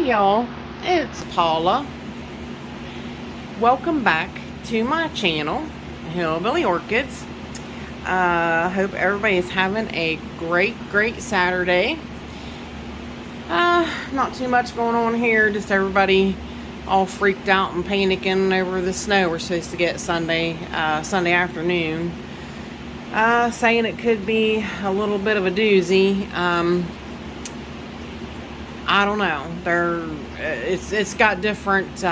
Hey y'all, it's Paula. Welcome back to my channel, Hillbilly Orchids. Hope everybody is having a great Saturday. Not too much going on here, just everybody all freaked out and panicking over the snow we're supposed to get Sunday afternoon. Saying it could be a little bit of a doozy. I don't know. It's got different,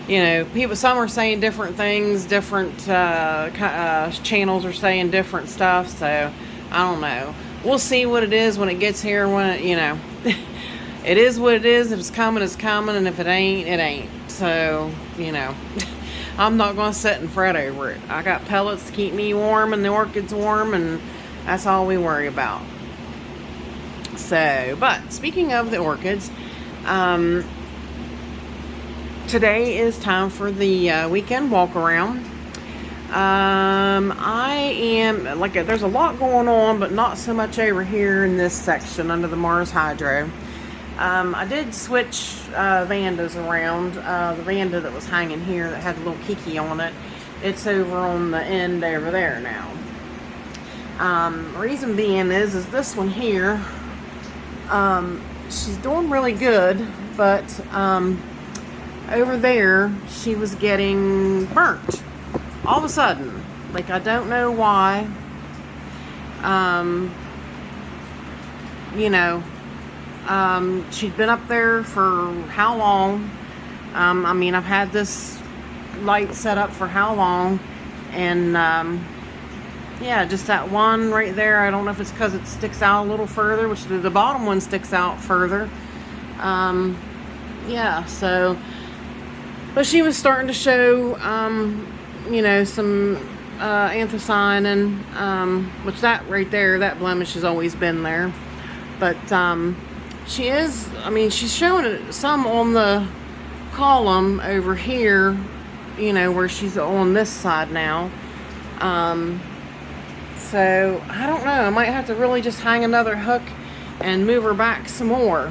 you know, people. Some are saying different things. Different channels are saying different stuff. So I don't know. We'll see what it is when it gets here. When it, you know, it is what it is. If it's coming, it's coming, and if it ain't, it ain't. So you know, I'm not gonna sit and fret over it. I got pellets to keep me warm and the orchids warm, and that's all we worry about. So, but speaking of the orchids, today is time for the weekend walk around. I am, like, there's a lot going on, but not so much over here in this section under the Mars Hydro. I did switch Vandas around. The Vanda that was hanging here that had a little kiki on it, it's over on the end over there now. Reason being is this one here, she's doing really good, but over there she was getting burnt all of a sudden. Like, I don't know why. You know, she'd been up there for how long? I mean, I've had this light set up for how long, and yeah, just that one right there. I don't know if it's because it sticks out a little further, which the bottom one sticks out further. Yeah, so, but she was starting to show, you know, some anthocyanin, which that right there, that blemish has always been there. But she is, I mean, she's showing it some on the column over here, you know, where she's on this side now. So, I don't know. I might have to really just hang another hook and move her back some more.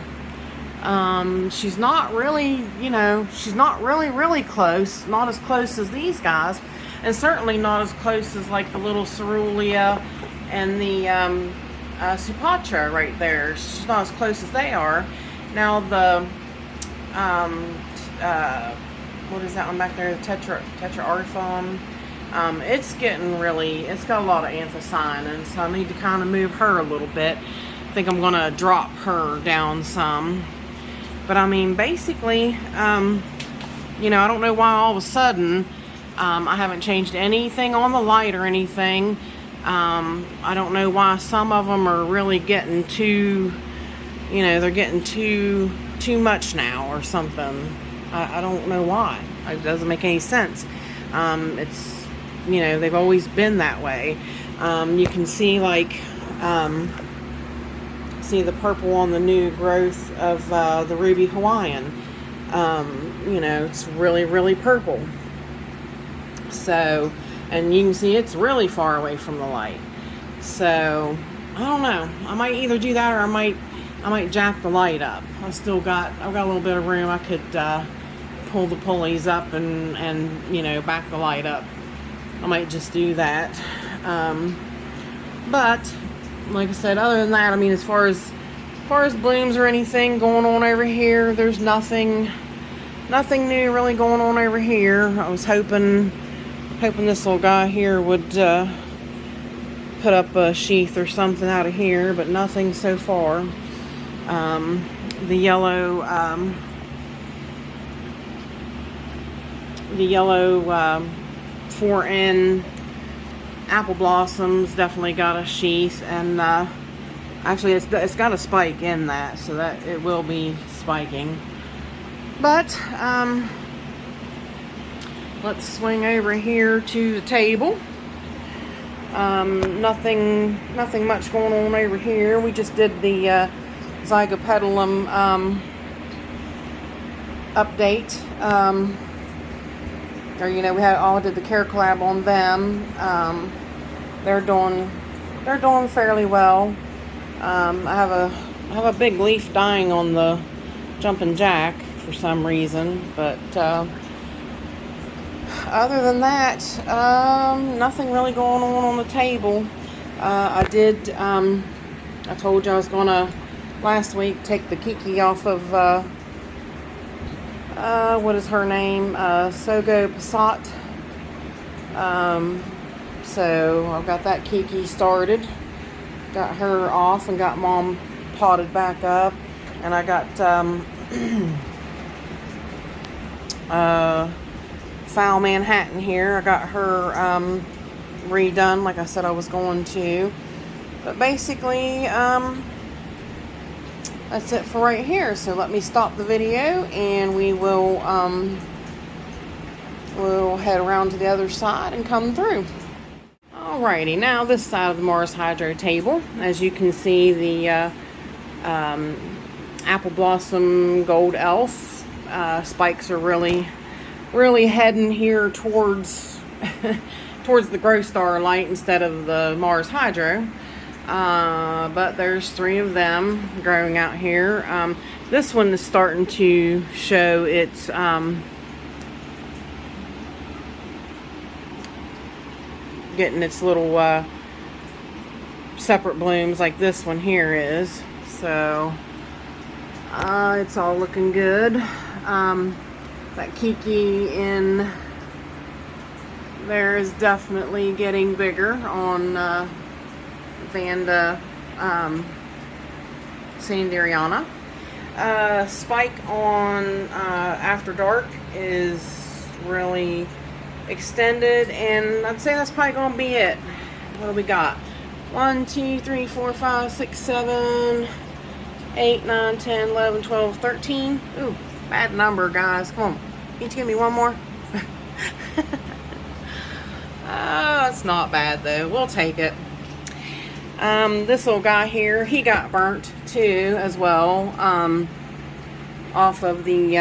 She's not really, you know, she's not really close. Not as close as these guys. And certainly not as close as, like, the little Cerulean and the Supatra right there. She's not as close as they are. Now, the, what is that one back there? The Tetrarthon. It's getting really, it's got a lot of anthocyanin, so I need to kind of move her a little bit. I think I'm going to drop her down some. But I mean, basically, you know, I don't know why all of a sudden I haven't changed anything on the light or anything. I don't know why some of them are really getting too, you know, they're getting too much now or something. I don't know why. It doesn't make any sense. It's, you know, they've always been that way. You can see, like, see the purple on the new growth of the Ruby Hawaiian. You know, it's really purple. So, and you can see it's really far away from the light. So, I don't know. I might either do that, or I might jack the light up. I've got a little bit of room. I could pull the pulleys up and you know, back the light up. I might just do that. But like I said, other than that, I mean, as far as blooms or anything going on over here, there's nothing new really going on over here. I was hoping this little guy here would put up a sheath or something out of here, but nothing so far. The yellow 4N apple blossoms definitely got a sheath, and actually it's got a spike in that, so that it will be spiking. But let's swing over here to the table. Nothing much going on over here. We just did the Zygopetalum update. Or, you know, we did the care collab on them. They're doing fairly well. I have a I have a big leaf dying on the jumping jack for some reason, but other than that, nothing really going on the table. I told you I was gonna last week take the Kiki off of what is her name, Sogo Passat. So I've got that Kiki started, got her off, and got Mom potted back up, and I got Foul Manhattan here. I got her redone like I said I was going to. But basically, that's it for right here. So let me stop the video, and we'll head around to the other side and come through. Alrighty, now this side of the Mars Hydro table, as you can see, the Apple Blossom Gold Elf spikes are really heading here towards towards the Grow Starlight instead of the Mars Hydro. But there's 3 of them growing out here. This one is starting to show its getting its little separate blooms like this one here is. So it's all looking good. That Kiki in there is definitely getting bigger on Vanda Sanderiana. Spike on After Dark is really extended, and I'd say that's probably gonna be it. What do we got? 1, 2, 3, 4, 5, 6, 7, 8, 9, 10, 11, 12, 13. Ooh, bad number, guys. Come on. Can you give me one more? It's not bad though. We'll take it. This little guy here, he got burnt too as well, off of the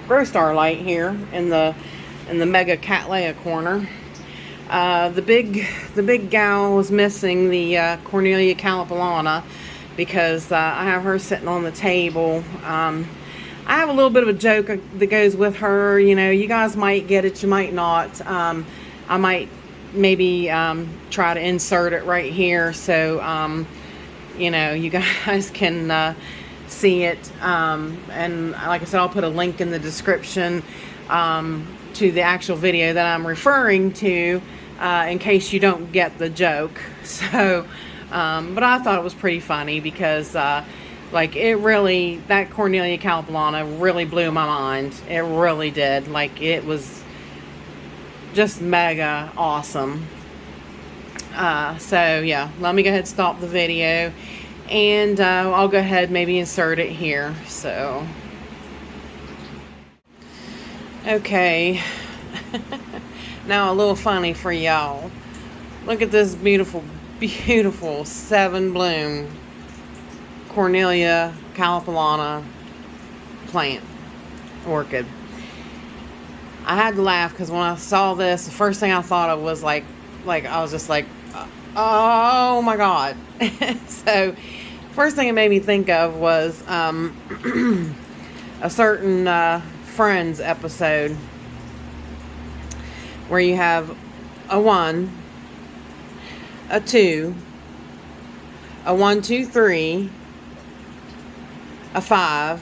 Grow Starlight here in the Mega Cattleya corner. The big gal was missing the Cornelia Calipolana, because I have her sitting on the table. I have a little bit of a joke that goes with her. You know, you guys might get it, you might not. I might maybe try to insert it right here, so you know, you guys can see it. And like I said, I'll put a link in the description to the actual video that I'm referring to, in case you don't get the joke. So but I thought it was pretty funny, because like, it really, that Cornelia Calipolana really blew my mind. It really did. Like, it was just mega awesome. So yeah, let me go ahead and stop the video, and I'll go ahead maybe insert it here. So okay. Now a little funny for y'all. Look at this beautiful 7 bloom Cornelia Calipolana plant orchid. I had to laugh, because when I saw this, the first thing I thought of was like I was just like, oh my god. So first thing it made me think of was a certain Friends episode where you have a 1, a 2, a 1, 2, 3, a 5,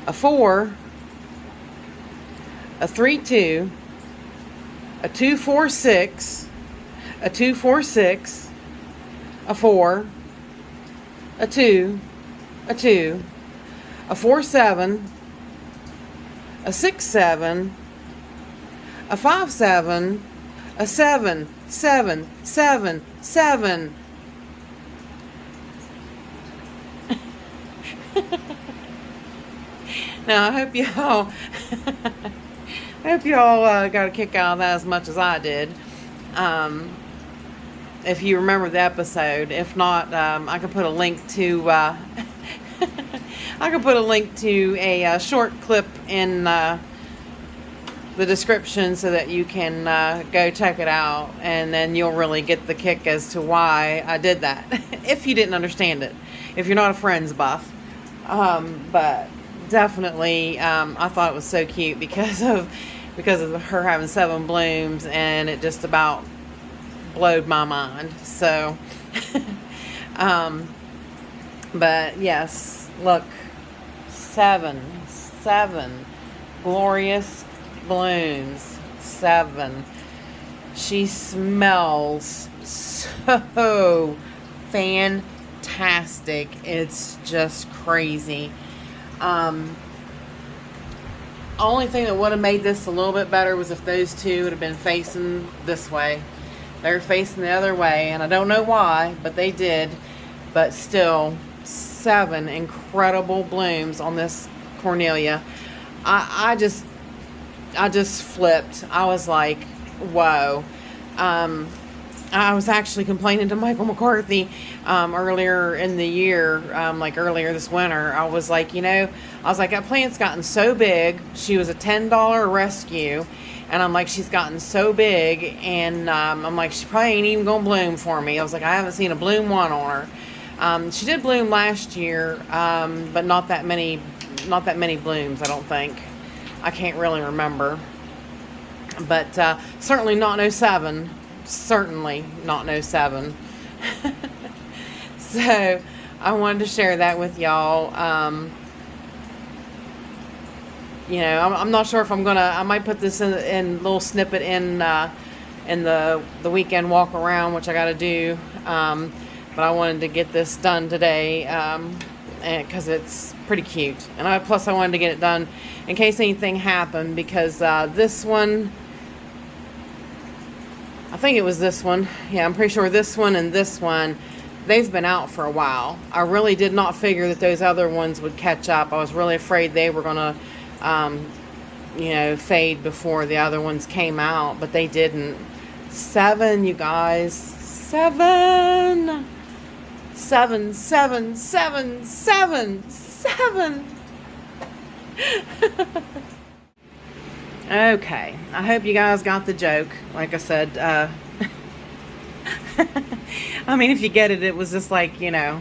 a 4, a 3, 2, a 2, 4, 6, a 2, 4, 6, a 4, a 2, a 2, a 4, 7, a 6, 7, a 5, 7, a 7, 7, 7, 7. Now I hope y'all got a kick out of that as much as I did. If you remember the episode. If not, I can put a link to I can put a link to a short clip in the description so that you can go check it out, and then you'll really get the kick as to why I did that. If you didn't understand it, if you're not a Friends buff. But definitely, I thought it was so cute because of her having 7 blooms, and it just about blowed my mind. So, but yes, look, 7 glorious blooms, 7. She smells so fantastic. It's just crazy. Only thing that would have made this a little bit better was if those two would have been facing this way. They're facing the other way, and I don't know why, but they did. But still, 7 incredible blooms on this Cornelia. I just flipped. I was like, whoa. I was actually complaining to Michael McCarthy earlier in the year, like earlier this winter. I was like, that plant's gotten so big. She was a $10 rescue, and I'm like, she's gotten so big, and I'm like, she probably ain't even gonna bloom for me. I was like, I haven't seen a bloom one on her. She did bloom last year, but not that many blooms, I don't think. I can't really remember, but certainly not no 7. Certainly not no 7. So I wanted to share that with y'all. I'm not sure if I'm gonna. I might put this in a little snippet in the weekend walk around, which I got to do. But I wanted to get this done today, because it's pretty cute. And plus I wanted to get it done in case anything happened, because this one, I think it was this one. Yeah, I'm pretty sure this one and this one, they've been out for a while. I really did not figure that those other ones would catch up. I was really afraid they were going to, fade before the other ones came out, but they didn't. 7, you guys. 7. 7, 7, 7, 7, 7. Okay, I hope you guys got the joke. Like I said, I mean, if you get it, it was just like, because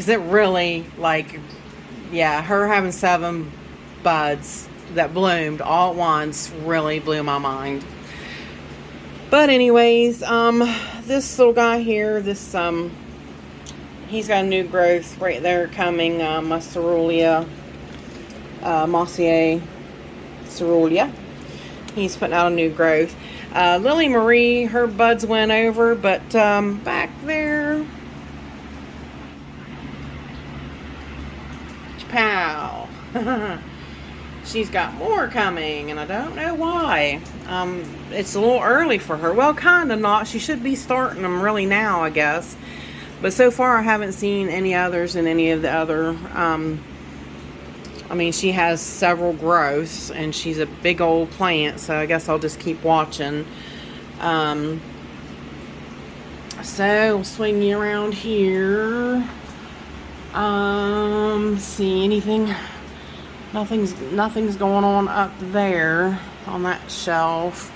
it really, her having 7 buds that bloomed all at once really blew my mind. But anyways, this little guy here, he's got a new growth right there coming, my Cerulean, Mossier Cerulean. He's putting out a new growth. Lily Marie, her buds went over, but back there, pow. She's got more coming, and I don't know why. It's a little early for her. Well, kind of not. She should be starting them really now, I guess. But so far, I haven't seen any others in any of the other. She has several growths, and she's a big old plant, so I guess I'll just keep watching. So I'll swing you around here. See anything? Nothing's going on up there on that shelf.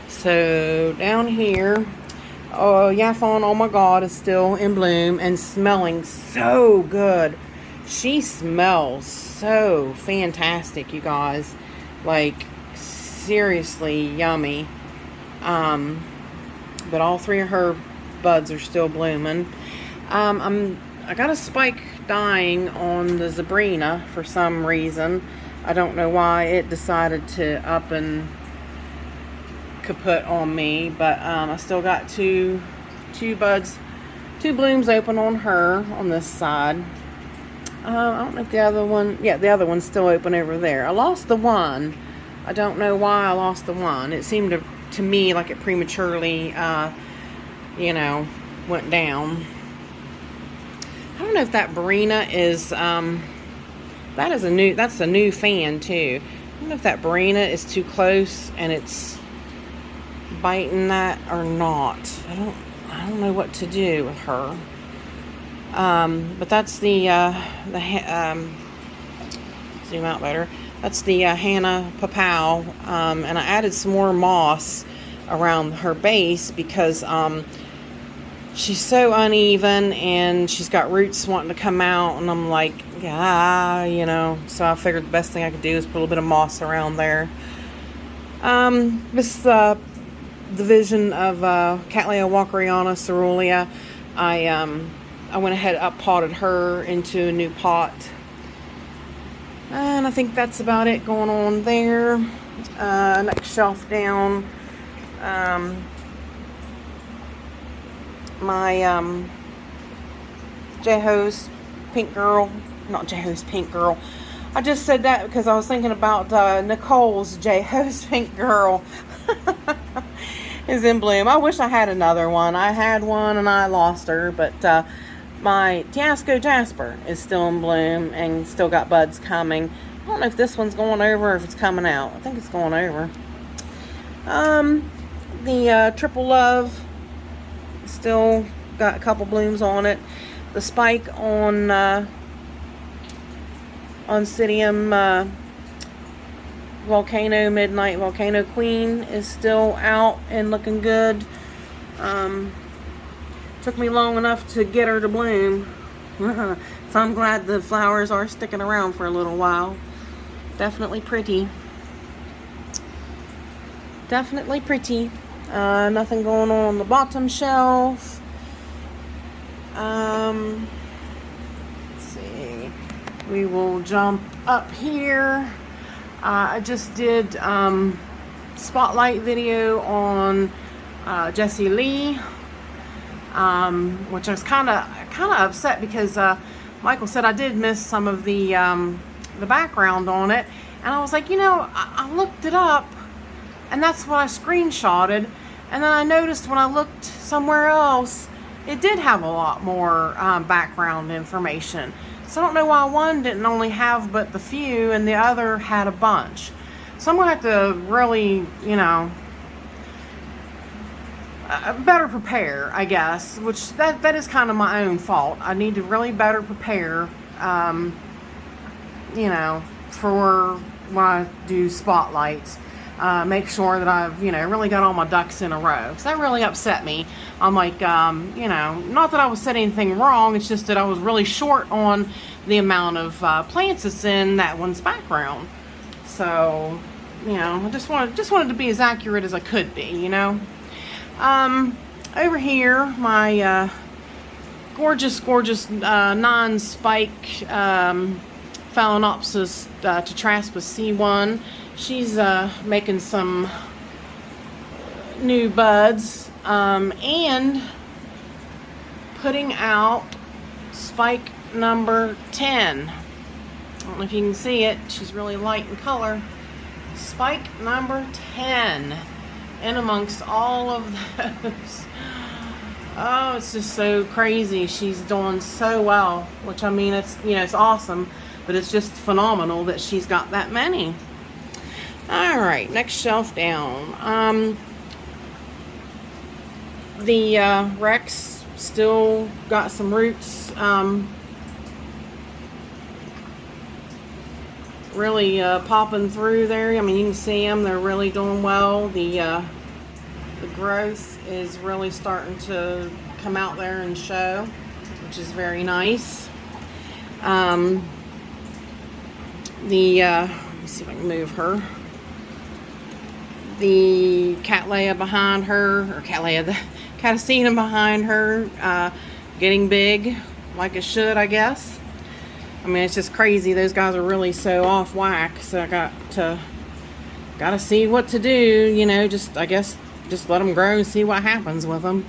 So down here, Yaphon, oh my God, is still in bloom and smelling so good. She smells so fantastic, you guys. Like, seriously yummy. But all 3 of her buds are still blooming. I got a spike dying on the Zabrina for some reason. I don't know why it decided to up and kaput on me, but I still got two blooms open on her on this side. I don't know if the other one, the other one's still open over there. I lost the one. I don't know why I lost the one. It seemed to me like it prematurely, went down. I don't know if that Barina is, that's a new fan too. I don't know if that Barina is too close and it's biting that or not. I don't know what to do with her. But that's the zoom out better. That's the Hannah Papau, and I added some more moss around her base because she's so uneven and she's got roots wanting to come out, and I'm like, you know, so I figured the best thing I could do is put a little bit of moss around there. This division of Cattleya walkeriana cerulean, I went ahead up potted her into a new pot, and I think that's about it going on there. Next shelf down, my J-Ho's Pink Girl, not J-Ho's Pink Girl. I just said that because I was thinking about Nicole's J-Ho's Pink Girl is in bloom. I wish I had another one. I had one and I lost her, but my Tiasco Jasper is still in bloom and still got buds coming. I don't know if this one's going over or if it's coming out. I think it's going over. The Triple Love still got a couple blooms on it. The spike on Oncidium Volcano Midnight Volcano Queen is still out and looking good. Took me long enough to get her to bloom. So I'm glad the flowers are sticking around for a little while. Definitely pretty. Definitely pretty. Nothing going on the bottom shelf. Let's see. We will jump up here. I just did spotlight video on Jessie Lee, which I was kind of upset because Michael said I did miss some of the background on it, and I was like, you know, I looked it up, and that's what I screenshotted, and then I noticed when I looked somewhere else, it did have a lot more background information. So I don't know why one didn't only have but the few and the other had a bunch. So I'm going to have to really, you know, better prepare, I guess, which that is kind of my own fault. I need to really better prepare, you know, for when I do spotlights. Make sure that I've, you know, really got all my ducks in a row. Because that really upset me. I'm like, you know, not that I was said anything wrong, it's just that I was really short on the amount of plants that's in that one's background. So, you know, I just wanted to be as accurate as I could be, you know. Over here, my gorgeous non-spike Phalaenopsis tetraspis C1. She's making some new buds and putting out spike number 10. I don't know if you can see it. She's really light in color. Spike number 10 in amongst all of those. Oh, it's just so crazy. She's doing so well, which, I mean, it's, you know, it's awesome, but it's just phenomenal that she's got that many. All right, next shelf down. The Rex still got some roots. Really popping through there. I mean, you can see them. They're really doing well. The growth is really starting to come out there and show, which is very nice. Let me see if I can move her. The Cattleya behind her, or Cattleya, the Catacina behind her, getting big like it should, I guess. I mean, it's just crazy. Those guys are really so off whack. So I gotta see what to do. You know, I guess just let them grow and see what happens with them.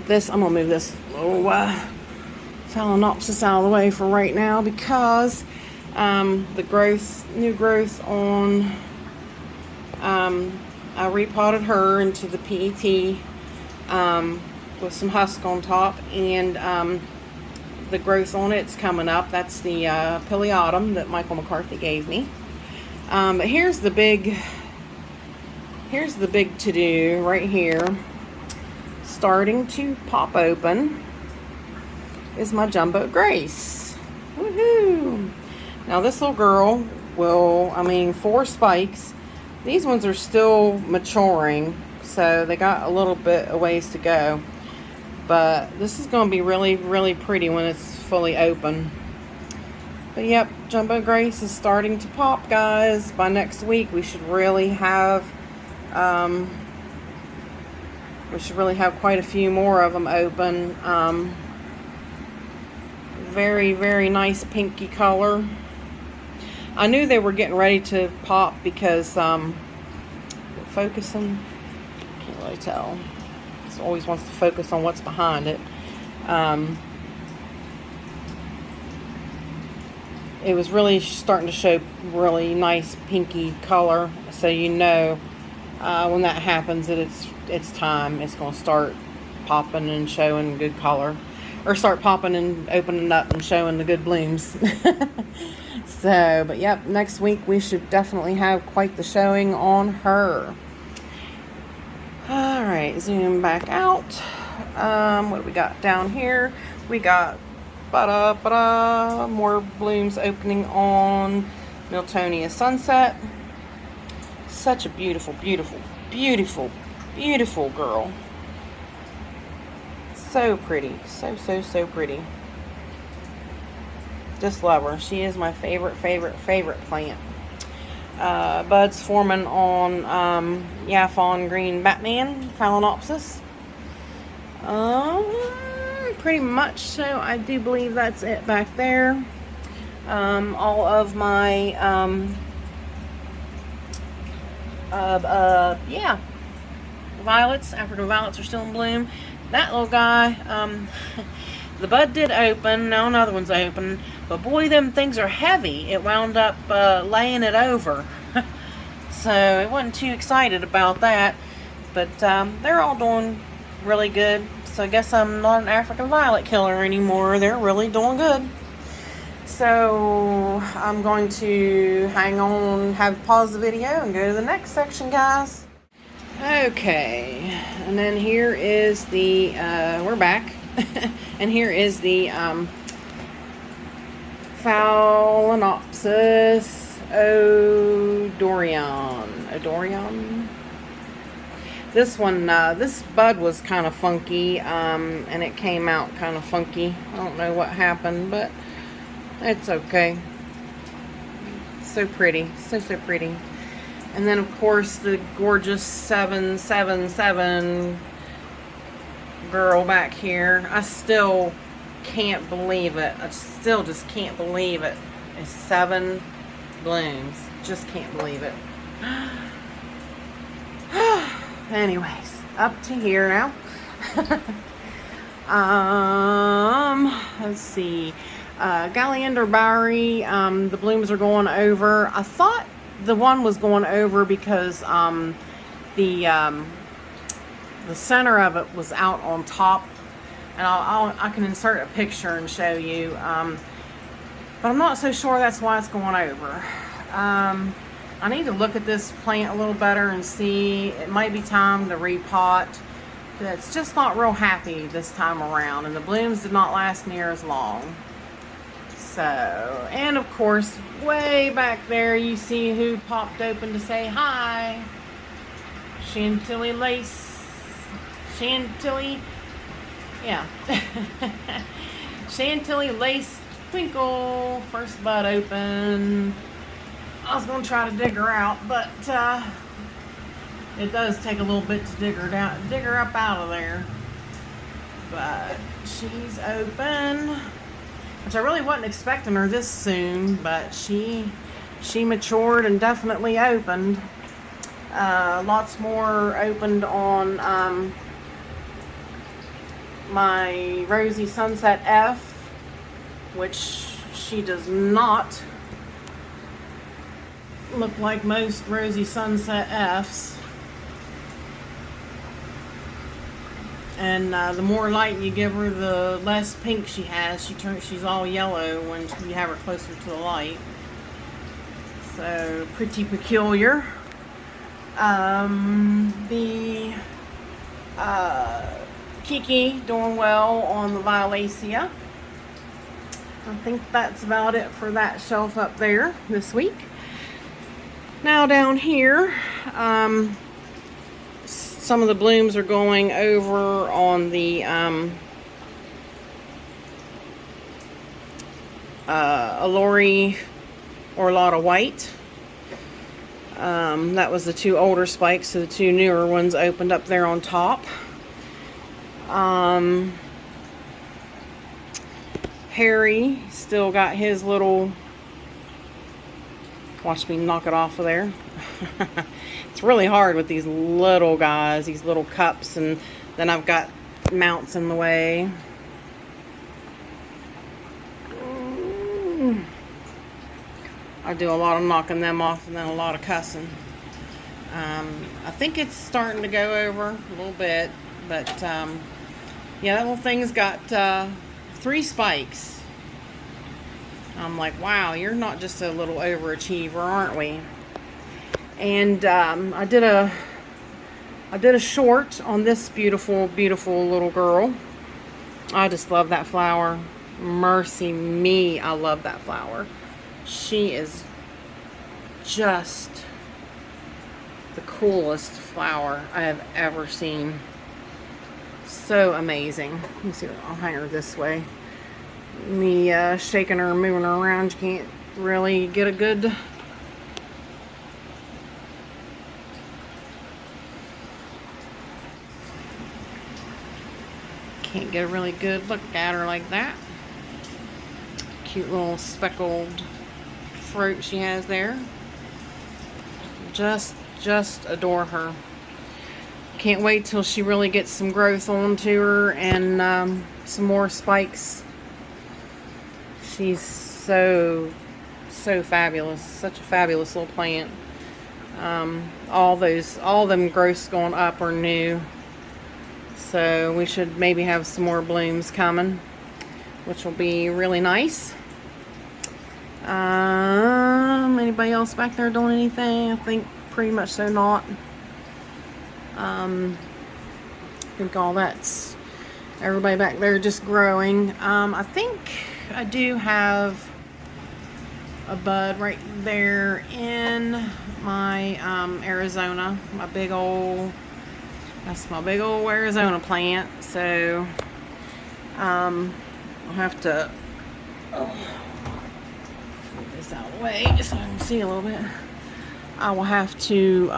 This, I'm gonna move this little Phalaenopsis out of the way for right now because the new growth on, I repotted her into the PET with some husk on top, and the growth on it's coming up. That's the Pileatum that Michael McCarthy gave me. But here's the big to-do right here. Starting to pop open is my Jumbo Grace. Woohoo! Now this little girl will, 4 spikes. These ones are still maturing, so they got a little bit of ways to go. But this is going to be really, really pretty when it's fully open. But yep, Jumbo Grace is starting to pop, guys. By next week, we should really have quite a few more of them open. Very, very nice pinky color. I knew they were getting ready to pop because focusing, can't really tell. It always wants to focus on what's behind it. It was really starting to show really nice pinky color, so you know when that happens that it's time. It's going to start popping and showing good color, or start popping and opening up and showing the good blooms. So, but yep, next week we should definitely have quite the showing on her. All right, zoom back out. What do we got down here? We got more blooms opening on Miltonia Sunset. Such a beautiful, beautiful, beautiful, beautiful girl. So pretty. So pretty. Just love her. She is my favorite plant. Buds forming on Yaphon Green Batman Phalaenopsis. Pretty much so. I do believe that's it back there. All of my violets, African violets, are still in bloom. That little guy, the bud did open. Now another one's open, but boy, them things are heavy. It wound up laying it over. So I wasn't too excited about that, but they're all doing really good. So I guess I'm not an African violet killer anymore. They're really doing good. So I'm going to hang on, pause the video and go to the next section, guys. Okay, and then here is the, we're back. And here is the Phalaenopsis Odorion. This one, this bud was kind of funky, and it came out kind of funky. I don't know what happened, but it's okay. So pretty, so pretty. And then of course the gorgeous 777 girl back here. I still can't believe it. I still just can't believe it. It's 7 blooms. Just can't believe it. Anyways, up to here now. Let's see. Galleander Bowery, the blooms are going over. I thought the one was going over because the center of it was out on top, and I can insert a picture and show you, but I'm not so sure that's why it's going over. I need to look at this plant a little better and see. It might be time to repot. It's just not real happy this time around, and the blooms did not last near as long. So, and of course, way back there, you see who popped open to say hi. Chantilly Lace. Chantilly, yeah. Chantilly Lace Twinkle. First bud open. I was going to try to dig her out, but it does take a little bit to dig her up out of there. But she's open, which I really wasn't expecting her this soon, but she matured and definitely opened. Lots more opened on my Rosy Sunset F, which she does not look like most Rosy Sunset Fs. And the more light you give her, the less pink she has. She's all yellow when you have her closer to the light. So pretty peculiar. The Kiki doing well on the Violacea. I think that's about it for that shelf up there this week. Now down here, some of the blooms are going over on the Alori Orlata White. That was the two older spikes, so the two newer ones opened up there on top. Harry still got his little, watch me knock it off of there. It's really hard with these little guys, these little cups, and then I've got mounts in the way. I do a lot of knocking them off and then a lot of cussing. I think it's starting to go over a little bit, but yeah, that little thing's got 3 spikes. I'm like, wow, you're not just a little overachiever, aren't we? And I did a short on this beautiful, beautiful little girl. I just love that flower. Mercy me, I love that flower. She is just the coolest flower I have ever seen. So amazing. Let me see, I'll hang her this way. Me shaking her and moving her around, you can't really get a good really good look at her like that. Cute little speckled fruit she has there. Just adore her. Can't wait till she really gets some growth onto her and some more spikes. She's so fabulous. Such a fabulous little plant. All them growths going up are new. So we should maybe have some more blooms coming, which will be really nice. Anybody else back there doing anything? I think pretty much so not. I think all that's everybody back there just growing. I think I do have a bud right there in my Arizona, that's my big old Arizona plant. So I'll have to move this out of the way so I can see a little bit. I will have to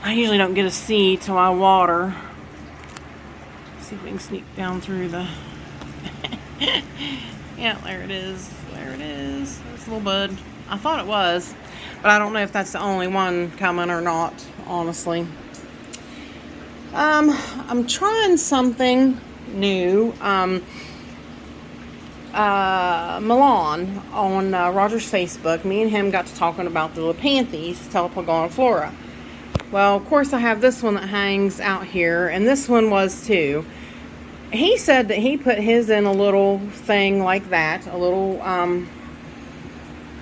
I usually don't get to see till I water. Let's see if we can sneak down through the yeah, there it is. There it is. It's a little bud. I thought it was, but I don't know if that's the only one coming or not, honestly. I'm trying something new. Milan on Roger's Facebook, me and him got to talking about the Lepanthes, Telepogoniflora. Well, of course, I have this one that hangs out here, and this one was too. He said that he put his in a little thing like that, a little, a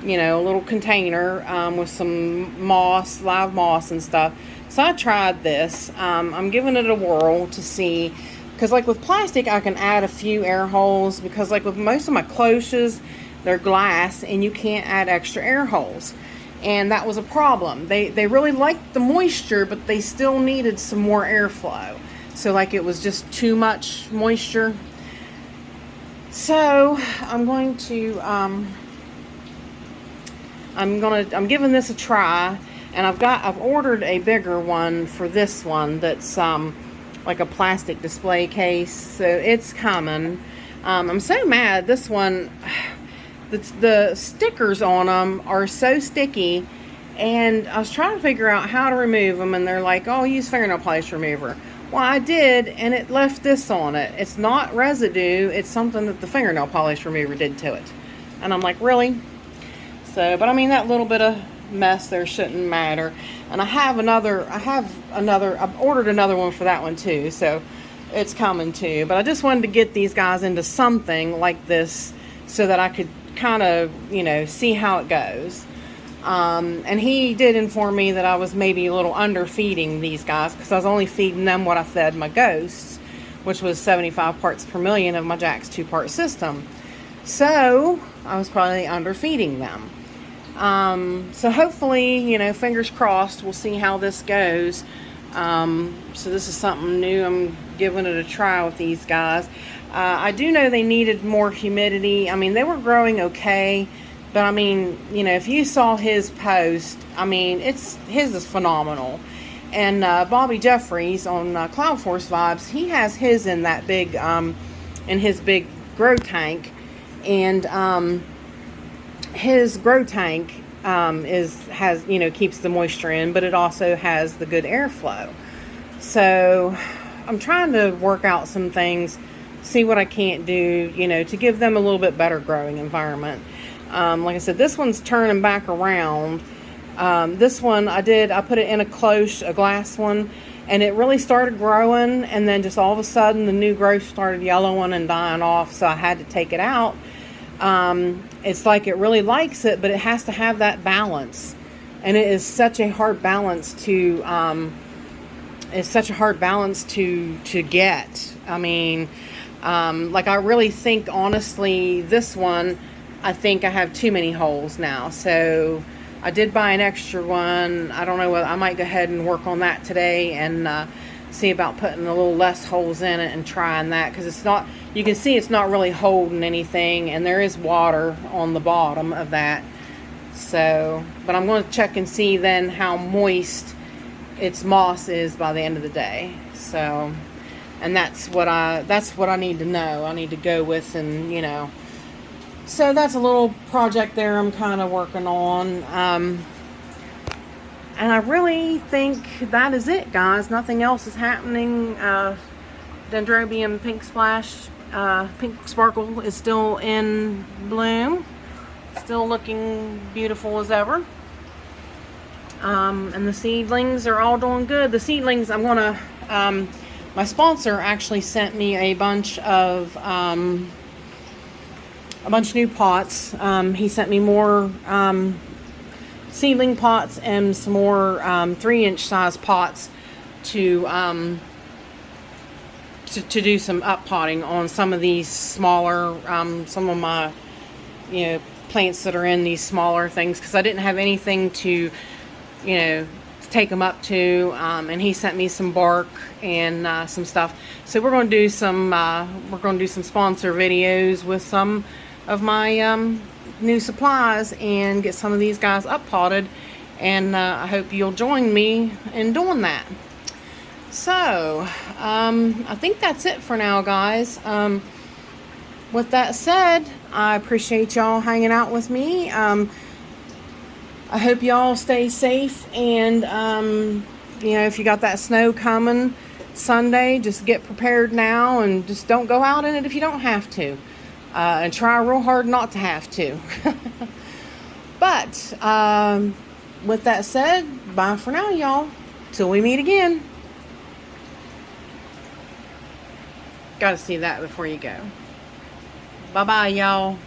little container with some moss, live moss and stuff. So I tried this. I'm giving it a whirl to see, because like with plastic, I can add a few air holes, because like with most of my cloches, they're glass and you can't add extra air holes. And that was a problem. They really liked the moisture, but they still needed some more airflow. So like it was just too much moisture. So I'm going to I'm giving this a try, and I've ordered a bigger one for this one that's like a plastic display case. So it's coming. I'm so mad. This one, the stickers on them are so sticky, and I was trying to figure out how to remove them, and they're like, oh, use fingernail polish remover. Well, I did, and it left this on it. It's not residue, it's something that the fingernail polish remover did to it. And I'm like, really? So, but I mean, that little bit of mess there shouldn't matter. And I've ordered another one for that one too, so it's coming too. But I just wanted to get these guys into something like this so that I could kind of, see how it goes. And he did inform me that I was maybe a little underfeeding these guys, because I was only feeding them what I fed my ghosts. which was 75 parts per million of my Jack's 2-part system. So I was probably underfeeding them. So hopefully, you know, fingers crossed, we'll see how this goes. So this is something new. I'm giving it a try with these guys. I do know they needed more humidity. I mean, they were growing okay, but I mean, you know, if you saw his post, I mean, his is phenomenal. And Bobby Jeffries on Cloud Force Vibes, he has his in that big, in his big grow tank, and his grow tank has, you know, keeps the moisture in, but it also has the good airflow. So I'm trying to work out some things, see what I can't do, you know, to give them a little bit better growing environment. Like I said, this one's turning back around. This one I put it in a glass one, and it really started growing, and then just all of a sudden the new growth started yellowing and dying off, so I had to take it out. It's like it really likes it, but it has to have that balance, and it is such a hard balance to get. I mean, like I really think, honestly, this one, I think I have too many holes now. So I did buy an extra one. I don't know whether I might go ahead and work on that today and see about putting a little less holes in it and trying that, because it's not, you can see it's not really holding anything, and there is water on the bottom of that. So, but I'm going to check and see then how moist its moss is by the end of the day. So, and that's what I need to know. I need to go with, and you know, so that's a little project there I'm kind of working on. And I really think that is it, guys. Nothing else is happening. Dendrobium Pink Splash, Pink Sparkle is still in bloom. Still looking beautiful as ever. And the seedlings are all doing good. The seedlings, I'm gonna, my sponsor actually sent me a bunch of new pots. He sent me more seedling pots and some more 3-inch size pots to do some up potting on some of these smaller, some of my, you know, plants that are in these smaller things, because I didn't have anything to, you know, to take them up to. And he sent me some bark and some stuff. So we're going to do some sponsor videos with some of my new supplies and get some of these guys up potted, and I hope you'll join me in doing that. So I think that's it for now, guys. With that said, I appreciate y'all hanging out with me. I hope y'all stay safe, and you know, if you got that snow coming Sunday, just get prepared now, and just don't go out in it if you don't have to. And try real hard not to have to. But with that said, bye for now, y'all. Till we meet again. Gotta see that before you go. Bye-bye, y'all.